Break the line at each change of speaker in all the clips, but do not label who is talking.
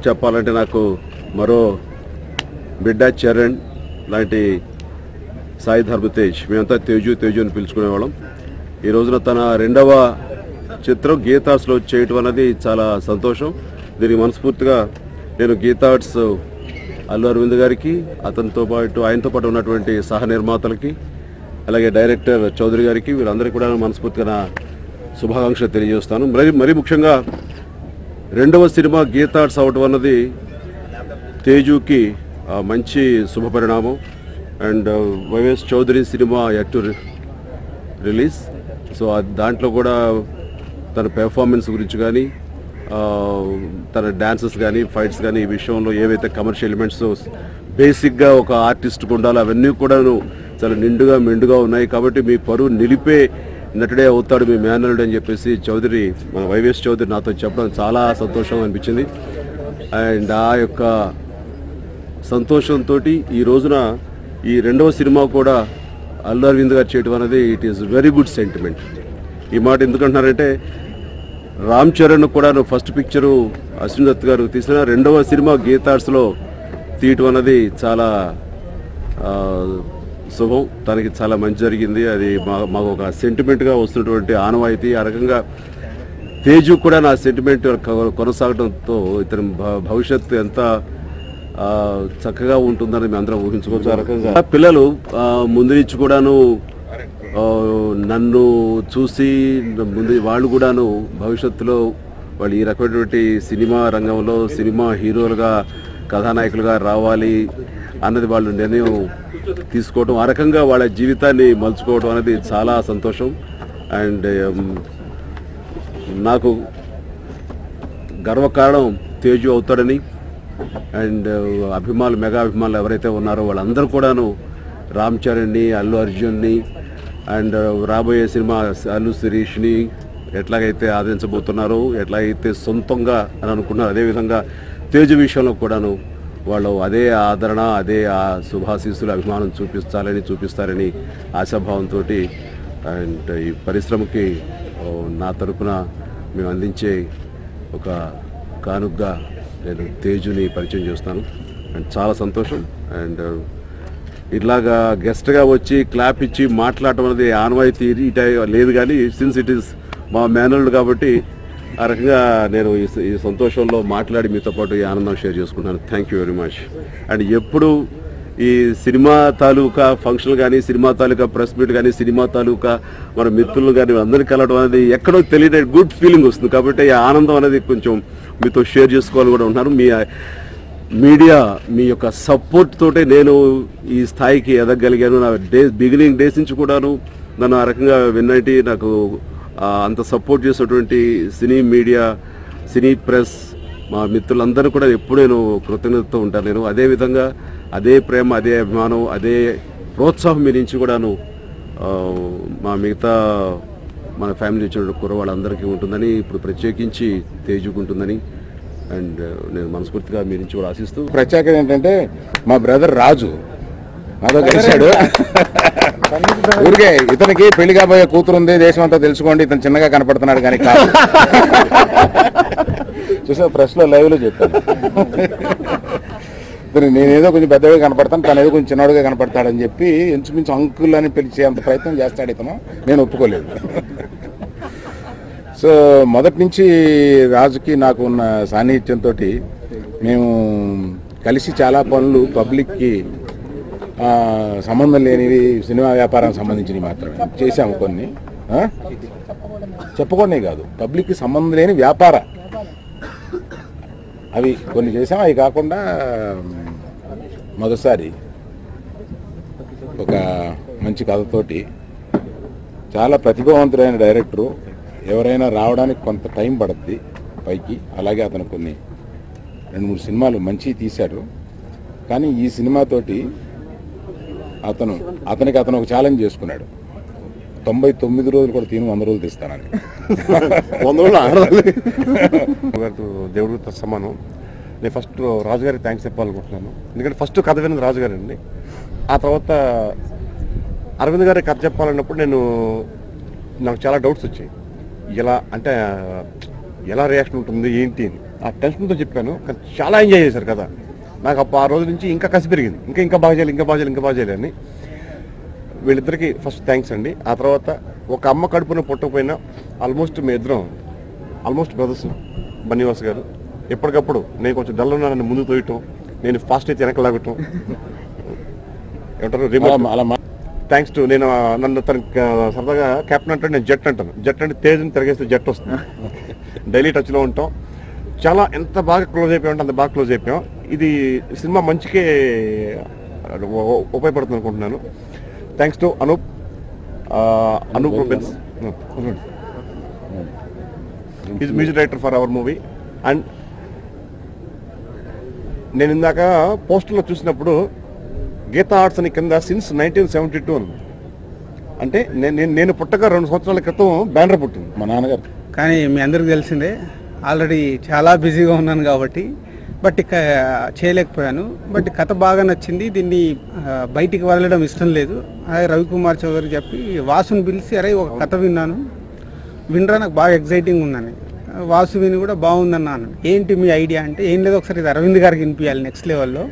చెప్పాలంటే నాకు మరో బిడ్డ చరణ్ లాంటి సాయి ధర్మతేజ్ మేమంతా తేజు అని పిలుచుకునేవాళ్ళం. ఈ రోజున తన రెండవ చిత్రం గీతార్ట్స్లో చేయటం అనేది చాలా సంతోషం. దీనికి మనస్ఫూర్తిగా నేను గీతార్ట్స్ అల్లు అరవింద్ గారికి, ఆయనతో పాటు ఉన్నటువంటి సహ నిర్మాతలకి, అలాగే డైరెక్టర్ చౌదరి గారికి, వీళ్ళందరికీ కూడా మనస్ఫూర్తిగా నా శుభాకాంక్షలు తెలియజేస్తాను. మరీ ముఖ్యంగా రెండవ సినిమా గీతార్ట్స్ అవటం అన్నది తేజుకి మంచి శుభపరిణామం. And YS Chowdary cinema yet to release. So దాంట్లో కూడా తన పెర్ఫార్మెన్స్ గురించి కానీ, తన డాన్సెస్ కానీ, ఫైట్స్ కానీ, ఈ విషయంలో ఏవైతే కమర్షియల్ ఎలిమెంట్స్ బేసిక్గా ఒక ఆర్టిస్ట్కి ఉండాలో అవన్నీ కూడాను చాలా మెండుగా ఉన్నాయి. కాబట్టి మీ పరువు నిలిపే నటుడే అవుతాడు మీ మేనల్లుడు అని చెప్పేసి మన వైఎస్ చౌదరి నాతో చెప్పడం చాలా సంతోషంగా అనిపించింది. అండ్ ఆ యొక్క సంతోషంతో ఈ రోజున ఈ రెండవ సినిమా కూడా అల్లు అరవింద్ గారు చేయడం అనేది it is very good sentiment. ఈ మాట ఎందుకంటున్నారంటే, రామ్ చరణ్ కూడా ఫస్ట్ పిక్చరు అశ్విన్ దత్ గారు తీసిన రెండవ సినిమా గీతార్ట్స్లో తీయటం అన్నది చాలా శుభం. తనకి చాలా మంచి జరిగింది. అది మాకు ఒక సెంటిమెంట్గా వస్తున్నటువంటి ఆనవాయితీ. ఆ రకంగా తేజు కూడా నా సెంటిమెంట్ కొనసాగడంతో ఇతని భవిష్యత్తు ఎంత చక్కగా ఉంటుందని మేము అందరం ఊహించుకోవచ్చు. ఆ రకంగా పిల్లలు ముందు నుంచి కూడాను నన్ను చూసి వాళ్ళు కూడాను భవిష్యత్తులో వాళ్ళు ఈ రకమైనటువంటి సినిమా రంగంలో సినిమా హీరోలుగా, కథానాయకులుగా రావాలి అన్నది వాళ్ళు నిర్ణయం తీసుకోవడం, ఆ రకంగా వాళ్ళ జీవితాన్ని మలుచుకోవడం అనేది చాలా సంతోషం. అండ్ నాకు గర్వకారణం తేజు అవుతాడని. అండ్ మెగా అభిమానులు ఎవరైతే ఉన్నారో వాళ్ళందరూ కూడాను రామ్ చరణ్ని, అల్లు అర్జున్ని, అండ్ రాబోయే సినిమా అల్లు శిరీష్ని ఎట్లాగైతే ఆదరించబోతున్నారో, ఎట్లాగైతే సొంతంగా అని అనుకున్నారు, అదేవిధంగా తేజు విషయంలో కూడాను వాళ్ళు అదే ఆదరణ, అదే ఆ శుభాశీస్సులు, అభిమానం చూపిస్తారని ఆశాభావంతో అండ్ ఈ పరిశ్రమకి నా తరపున మేము అందించే ఒక కానుకగా నేను తేజుని పరిచయం చేస్తాను. అండ్ చాలా సంతోషం. అండ్ ఇట్లాగా గెస్ట్గా వచ్చి క్లాప్ ఇచ్చి మాట్లాడటం అనేది ఆనవాయితీ లేదు, కానీ సిన్స్ ఇట్ ఈస్ మా మేనల్లుడు కాబట్టి ఆ రకంగా నేను ఈ సంతోషంలో మాట్లాడి మీతో పాటు ఈ ఆనందం షేర్ చేసుకుంటున్నాను. Thank you very much. And ఎప్పుడు ఈ సినిమా తాలూకా ఫంక్షన్ కానీ, సినిమా తాలూకా ప్రెస్ మీట్ కానీ, సినిమా తాలూకా మన మిత్రులు కానీ అందరినీ కలవడం అనేది ఎక్కడో తెలియని గుడ్ ఫీలింగ్ వస్తుంది. కాబట్టి ఈ ఆనందం అనేది కొంచెం మీతో షేర్ చేసుకోవాలని కూడా ఉంటున్నాను. మీడియా మీ యొక్క సపోర్ట్ తోటే నేను ఈ స్థాయికి ఎదగలిగాను. నా బిగినింగ్ డేస్ నుంచి కూడాను నన్ను ఆ రకంగా విన్నటి నాకు అంత సపోర్ట్ చేసినటువంటి సినీ మీడియా, సినీ ప్రెస్, మా మిత్రులందరూ కూడా ఎప్పుడు నేను కృతజ్ఞతతో ఉంటాను. నేను అదేవిధంగా అదే ప్రేమ, అదే అభిమానం, అదే ప్రోత్సాహం మీ నుంచి కూడాను మా మిగతా మన ఫ్యామిలీ వచ్చిన కుర్రవాళ్ళందరికీ ఉంటుందని, ఇప్పుడు ప్రత్యేకించి తేజుకుంటుందని అండ్ నేను మనస్ఫూర్తిగా మీ నుంచి కూడా ఆశిస్తూ,
ప్రత్యేకత ఏంటంటే మా బ్రదర్ రాజు నాతో కలిశాడు. ఊరికే ఇతనికి పెళ్లి కాబోయే కూతురు ఉంది, దేశం అంతా తెలుసుకోండి, ఇతను చిన్నగా కనపడుతున్నాడు కానీ కాదు. చూసా ప్రెస్ లో లైవ్ లో చెప్పాను, నేనేదో కొంచెం పెద్దగా కనపడతాను, తను ఏదో కొంచెం చిన్నవాడుగా కనపడతాడని చెప్పి ఇంచుమించు అంకుల్ అని పిలిచే అంత ప్రయత్నం చేస్తాడు ఇతను. నేను ఒప్పుకోలేదు. సో మొదటి నుంచి రాజుకి నాకు ఉన్న సాన్నిహిత్యంతో మేము కలిసి చాలా పనులు పబ్లిక్కి సంబంధం లేనివి, సినిమా వ్యాపారానికి సంబంధించినవి మాత్రమే చేశాము. కొన్ని చెప్పుకోనే కాదు, పబ్లిక్కి సంబంధం లేని వ్యాపార అవి కొన్ని చేసాము. అవి కాకుండా మొదటిసారి ఒక మంచి కథతోటి చాలా ప్రతిభావంతుడైన డైరెక్టరు, ఎవరైనా రావడానికి కొంత టైం పడుద్ది పైకి, అలాగే అతను కొన్ని 2-3 సినిమాలు మంచివి తీశాడు. కానీ ఈ సినిమాతోటి అతనికి ఒక ఛాలెంజ్ చేసుకున్నాడు, 99 రోజులు కూడా 100 రోజులు తీస్తానని.
100 రోజులు ఆడాలి.
దేవుడితో సమానం. నేను ఫస్ట్ రాజుగారికి థ్యాంక్స్ చెప్పాలనుకుంటున్నాను. ఎందుకంటే ఫస్ట్ కథ విన్నది రాజుగారు అండి. ఆ తర్వాత అరవింద్ గారి కథ చెప్పాలన్నప్పుడు నాకు చాలా డౌట్స్ వచ్చాయి. ఎలా రియాక్షన్ ఉంటుంది ఏంటి అని. ఆ టెన్షన్తో చెప్పాను, కానీ చాలా ఎంజాయ్ చేశారు కదా. నాకు ఆ రోజు నుంచి ఇంకా కసి పెరిగింది, ఇంకా బాగా చేయాలి అని. వీళ్ళిద్దరికి ఫస్ట్ థ్యాంక్స్ అండి. ఆ తర్వాత ఒక అమ్మ కడుపున పుట్టకపోయినా ఆల్మోస్ట్ మీ ఇద్దరం బ్రదర్స్. బన్నీవాస్ గారు ఎప్పటికప్పుడు నేను కొంచెం డల్ ఉన్నానని ముందు తోయటం, నేను ఫాస్ట్ అయితే వెనక లాగటం ఏమంటారు. థ్యాంక్స్ టు నన్ను తనకి సరదాగా కెప్టెన్ అంటే నేను జట్ అంటాను. జట్ అంటే తేజ్ని తిరగేస్తే జట్ వస్తుంది. డైలీ టచ్లో ఉంటాం. చాలా ఎంత బాగా క్లోజ్ అయిపోయామంటే అంత బాగా క్లోజ్ అయిపోయాం. ఇది సినిమా మంచికే ఉపయోగపడుతుంది అనుకుంటున్నాను. Thanks to Anup Rubens, is music director for our movie. And నేను ఇందాక పోస్టర్లో చూసినప్పుడు గీతా ఆర్ట్స్ అని కింద సిన్స్ 1972 అని. అంటే నేను పుట్టక 2 సంవత్సరాల క్రితం బ్యానర్ పుట్టింది
మా నాన్నగారు.
కానీ మీ అందరికి తెలిసిందే, ఆల్రెడీ చాలా బిజీగా ఉన్నాను కాబట్టి బట్ ఇక చేయలేకపోయాను. బట్ కథ బాగా నచ్చింది. దీన్ని బయటికి వదలడం ఇష్టం లేదు. అదే రవికుమార్ చౌదరి చెప్పి వాసుని పిలిచి అరే ఒక కథ వినరా నాకు బాగా ఎగ్జైటింగ్ ఉందని. వాసు విని కూడా బాగుందన్నాను. ఏంటి మీ ఐడియా అంటే ఏం లేదు, ఒకసారి ఇది అరవింద్ గారికి వినిపించాలి నెక్స్ట్ లెవెల్లో,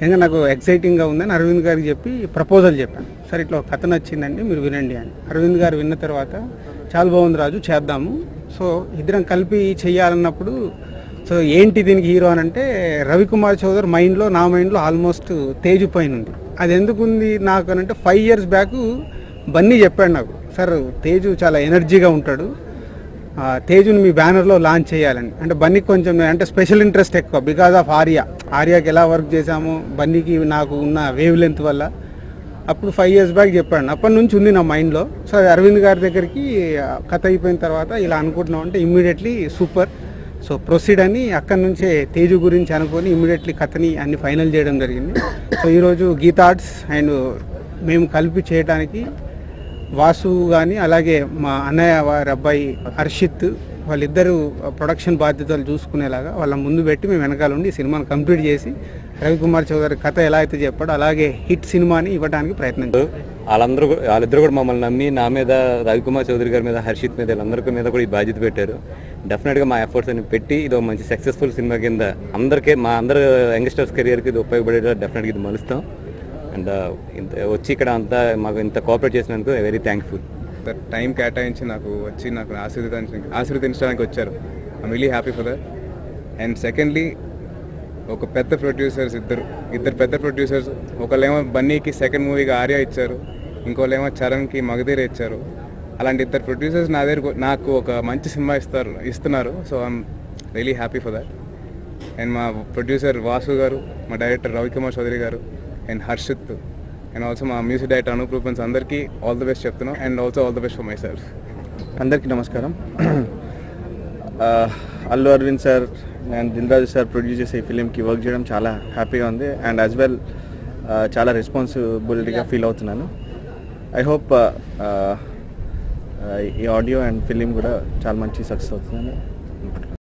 ఇంకా నాకు ఎగ్జైటింగ్గా ఉందని అరవింద్ గారికి చెప్పి ప్రపోజల్ చెప్పాను. సరే ఇట్లా కథ నచ్చిందండి మీరు వినండి అని. అరవింద్ గారు విన్న తర్వాత చాలా బాగుంది రాజు చేద్దాము. సో ఇద్దరం కలిపి చెయ్యాలన్నప్పుడు సో ఏంటి దీనికి హీరో అని అంటే రవికుమార్ చౌదరి మైండ్లో నా మైండ్లో ఆల్మోస్ట్ తేజు పైన ఉంది. అది ఎందుకుంది నాకు అని అంటే 5 years బ్యాక్ బన్నీ చెప్పాడు నాకు, సార్ తేజు చాలా ఎనర్జీగా ఉంటాడు, తేజుని మీ బ్యానర్లో లాంచ్ చేయాలని. అంటే బన్నీకి కొంచెం అంటే స్పెషల్ ఇంట్రెస్ట్ ఎక్కువ బికాజ్ ఆఫ్ ఆర్యాకి ఎలా వర్క్ చేశాము, బన్నీకి నాకు ఉన్న వేవ్ లెంత్ వల్ల. అప్పుడు 5 years బ్యాక్ చెప్పాడు, అప్పటి నుంచి ఉంది నా మైండ్లో. సో అరవింద్ గారి దగ్గరికి కథ అయిపోయిన తర్వాత ఇలా అనుకుంటున్నాం అంటే ఇమ్మీడియట్లీ సూపర్, సో ప్రొసీడ్ అని అక్కడి నుంచే తేజు గురించి అనుకొని ఇమ్మీడియట్లీ కథని అన్ని ఫైనల్ చేయడం జరిగింది. సో ఈరోజు గీతా ఆర్ట్స్ అండ్ మేము కలిపి చేయడానికి వాసు కానీ అలాగే మా అన్నయ్య వారి అబ్బాయి హర్షిత్ వాళ్ళిద్దరూ ప్రొడక్షన్ బాధ్యతలు చూసుకునేలాగా వాళ్ళ ముందు పెట్టి మేము వెనకాల ఉండి సినిమాని కంప్లీట్ చేసి రవికుమార్ చౌదరి కథ ఎలా అయితే చెప్పాడో అలాగే హిట్ సినిమాని ఇవ్వడానికి ప్రయత్నం చేస్తాం.
వాళ్ళిద్దరు కూడా మమ్మల్ని నమ్మి నా మీద, రవికుమార్ చౌదరి గారి మీద, హర్షిత్ మీద, వీళ్ళందరి మీద కూడా ఈ బాధ్యత పెట్టారు. డెఫినెట్గా మా ఎఫర్ట్స్ అని పెట్టి ఇది ఒక మంచి సక్సెస్ఫుల్ సినిమా కింద మా అందరు యంగ్స్టర్స్ కెరియర్కి ఇది ఉపయోగపడేలా డెఫినెట్గా ఇది మలుస్తాం. అండ్ వచ్చి ఇక్కడ అంతా మాకు ఇంత కోఆపరేట్ చేసినందుకు వెరీ థ్యాంక్ఫుల్.
టైం కేటాయించి నాకు ఆశీర్వదించడానికి వచ్చారు. I'm really happy for that. And secondly ఒక పెద్ద ప్రొడ్యూసర్స్ ఇద్దరు పెద్ద ప్రొడ్యూసర్స్, ఒకళ్ళేమో బన్నీకి సెకండ్ మూవీగా ఆర్య ఇచ్చారు, ఇంకోళ్ళేమో చరణ్కి మగధీర ఇచ్చారు. అలాంటి ఇద్దరు ప్రొడ్యూసర్స్ నాకు ఒక మంచి సినిమా ఇస్తున్నారు. So I'm really happy for that. And మా ప్రొడ్యూసర్ వాసు గారు, మా director Ravikumar Chowdary garu, and Harshit, and also మా మ్యూజిక్ డైరెక్టర్ అనూప్ రూబెన్స్ అందరికీ ఆల్ ది బెస్ట్ చెప్తున్నాం. And also all the best for myself.
అందరికీ నమస్కారం. Allu Aravind sir and Dil Raju sir produce చేసే ఈ ఫిలింకి వర్క్ చేయడం చాలా హ్యాపీగా ఉంది. అండ్ యాజ్ వెల్ చాలా రెస్పాన్సిబిలిటీగా ఫీల్ అవుతున్నాను. ఐ హోప్ ఈ ఆడియో అండ్ ఫిలిం కూడా చాలా మంచి సక్సెస్ అవుతుందని